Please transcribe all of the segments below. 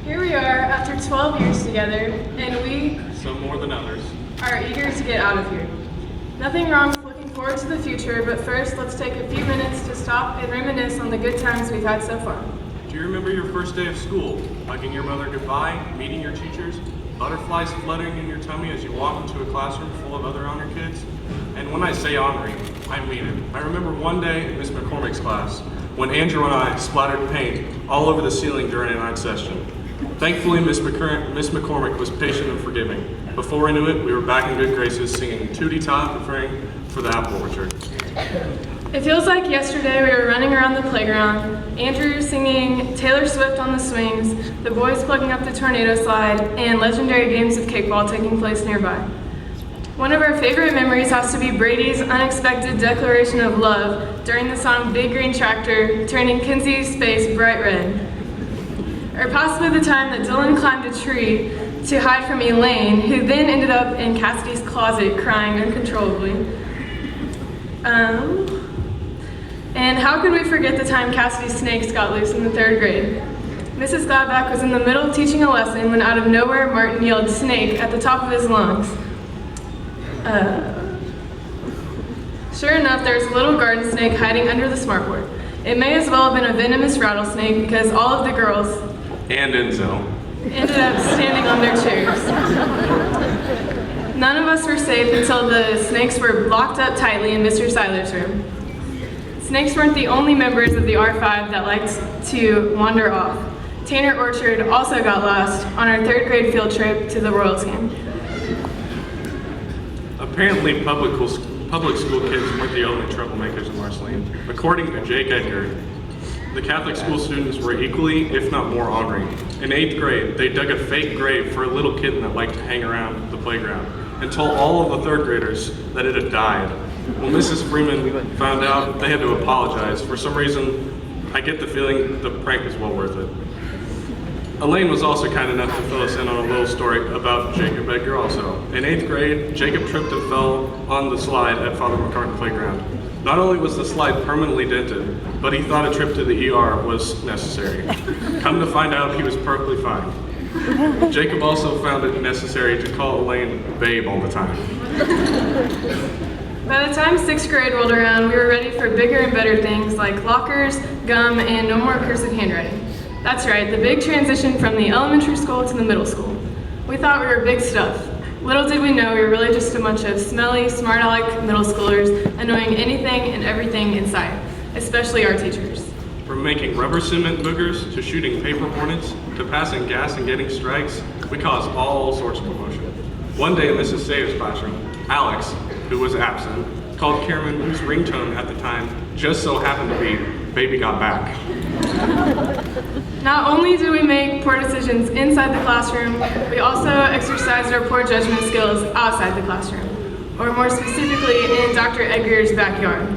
Here we are after 12 years together, and we, some more than others, are eager to get out of here. Nothing wrong with looking forward to the future, but first let's take a few minutes to stop and reminisce on the good times we've had so far. Do you remember your first day of school, hugging your mother goodbye, meeting your teachers, butterflies fluttering in your tummy as you walk into a classroom full of other honor kids? And when I say honoring, I mean it. I remember one day in Miss McCormick's class when Andrew and I splattered paint all over the ceiling during a night session. Thankfully, Miss McCormick was patient and forgiving. Before we knew it, we were back in good graces singing Tootie Tot, preparing for the apple orchard. It feels like yesterday we were running around the playground, Andrew singing Taylor Swift on the swings, the boys plugging up the tornado slide, and legendary games of kickball taking place nearby. One of our favorite memories has to be Brady's unexpected declaration of love during the song Big Green Tractor, turning Kenzie's face bright red. Or possibly the time that Dylan climbed a tree to hide from Elaine, who then ended up in Cassidy's closet crying uncontrollably. And how could we forget the time Cassidy's snakes got loose in the 3rd grade? Mrs. Gladback was in the middle of teaching a lesson when out of nowhere Martin yelled "snake" at the top of his lungs. Sure enough, there was a little garden snake hiding under the smartboard. It may as well have been a venomous rattlesnake because all of the girls And Enzo ended up standing on their chairs. None of us were safe until the snakes were locked up tightly in Mr. Seiler's room. Snakes weren't the only members of the R5 that liked to wander off. Tanner Orchard also got lost on our 3rd grade field trip to the Royals game. Apparently, public school kids weren't the only troublemakers in Marceline. According to Jake Edgar, the Catholic school students were equally, if not more, honoring. In 8th grade, they dug a fake grave for a little kitten that liked to hang around the playground and told all of the 3rd graders that it had died. When Mrs. Freeman found out, they had to apologize. For some reason, I get the feeling the prank was well worth it. Elaine was also kind enough to fill us in on a little story about Jacob Edgar also. In 8th grade, Jacob tripped and fell on the slide at Father McCartan Playground. Not only was the slide permanently dented, but he thought a trip to the ER was necessary. Come to find out, he was perfectly fine. Jacob also found it necessary to call Elaine babe all the time. By the time 6th grade rolled around, we were ready for bigger and better things like lockers, gum, and no more cursive handwriting. That's right, the big transition from the elementary school to the middle school. We thought we were big stuff. Little did we know we were really just a bunch of smelly, smart-aleck middle schoolers annoying anything and everything in sight, especially our teachers. From making rubber cement boogers to shooting paper hornets to passing gas and getting strikes, we caused all sorts of commotion. One day in Mrs. Sayers' classroom, Alex, who was absent, called Cameron, whose ringtone at the time just so happened to be "Baby Got Back." Not only did we make poor decisions inside the classroom, we also exercised our poor judgment skills outside the classroom, or more specifically in Dr. Edgar's backyard.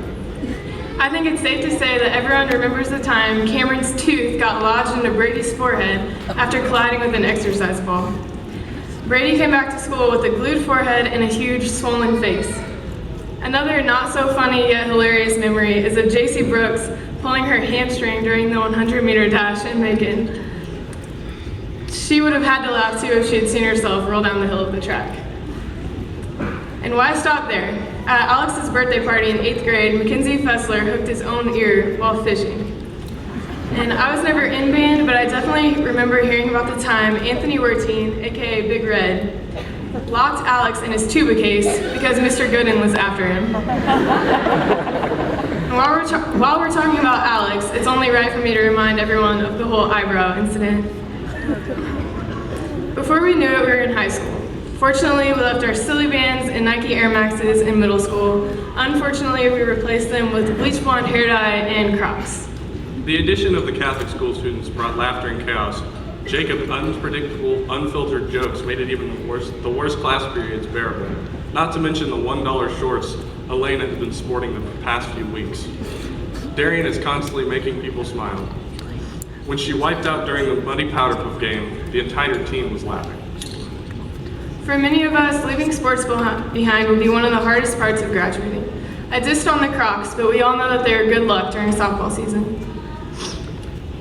I think it's safe to say that everyone remembers the time Cameron's tooth got lodged into Brady's forehead after colliding with an exercise ball. Brady came back to school with a glued forehead and a huge swollen face. Another not so funny yet hilarious memory is of JC Brooks pulling her hamstring during the 100-meter dash in Macon. She would have had to laugh too if she had seen herself roll down the hill of the track. And why stop there? At Alex's birthday party in 8th grade, Mackenzie Fessler hooked his own ear while fishing. And I was never in band, but I definitely remember hearing about the time Anthony Wertine, aka Big Red, locked Alex in his tuba case because Mr. Gooden was after him. And while we're talking about Alex, it's only right for me to remind everyone of the whole eyebrow incident. Before we knew it, we were in high school. Fortunately, we left our silly bands and Nike Air Maxes in middle school. Unfortunately, we replaced them with bleach blonde hair dye and Crocs. The addition of the Catholic school students brought laughter and chaos. Jacob's unpredictable, unfiltered jokes made it even the worst class periods bearable. Not to mention the $1 shorts Elaine has been sporting the past few weeks. Darian is constantly making people smile. When she wiped out during the muddy powder puff game, the entire team was laughing. For many of us, leaving sports behind will be one of the hardest parts of graduating. I dissed on the Crocs, but we all know that they are good luck during softball season.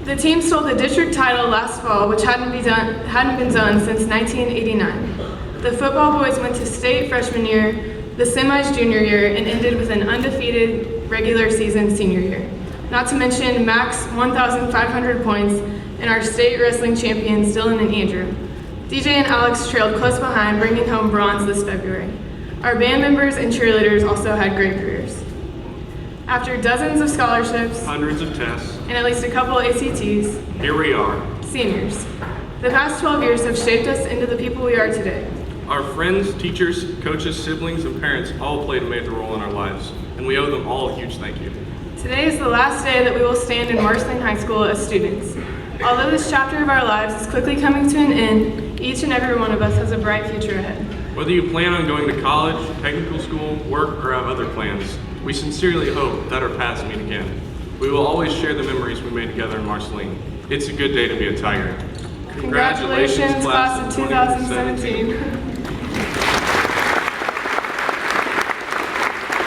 The team stole the district title last fall, which hadn't been done since 1989. The football boys went to state freshman year, the semis junior year, and ended with an undefeated regular season senior year. Not to mention max 1,500 points and our state wrestling champions Dylan and Andrew. DJ and Alex trailed close behind, bringing home bronze this February. Our band members and cheerleaders also had great careers. After dozens of scholarships, Hundreds of tests, and at least a couple ACTs, here we are. seniors. The past 12 years have shaped us into the people we are today. Our friends, teachers, coaches, siblings, and parents all played a major role in our lives, and we owe them all a huge thank you. Today is the last day that we will stand in Marceline High School as students. Although this chapter of our lives is quickly coming to an end, each and every one of us has a bright future ahead. Whether you plan on going to college, technical school, work, or have other plans, we sincerely hope that our paths meet again. We will always share the memories we made together in Marceline. It's a good day to be a Tiger. Congratulations, class of 2017.